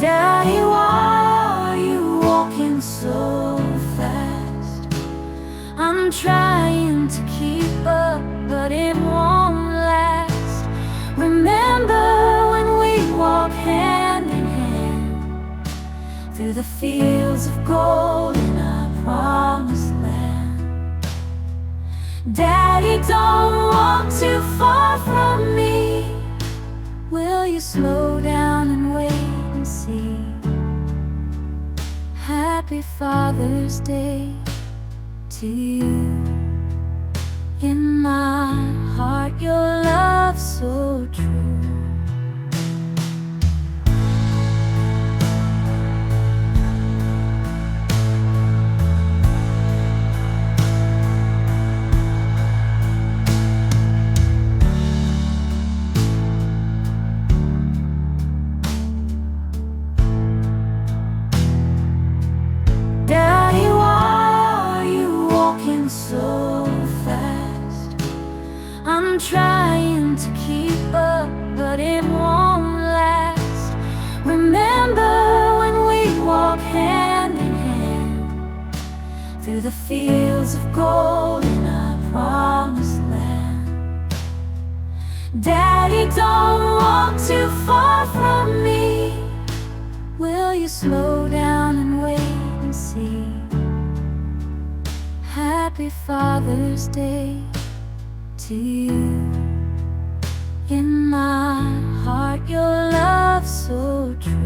Daddy, why are you walking so fast? I'm trying to keep up, but it won't last. Remember when we walked hand in hand through the fields of gold in our promised land? Daddy, don't walk too far from me. Will you slow down and wait and see? Happy Father's Day to you. In my heart, your love's so true. Daddy, why are you walking so fast? I'm trying to keep up, but it won't last. Remember when we walked hand in hand through the fields of gold in our promised land? Daddy, don't walk too far from me. Will you slow down and wait and see? Happy Father's Day to you. In my heart, your love's so true.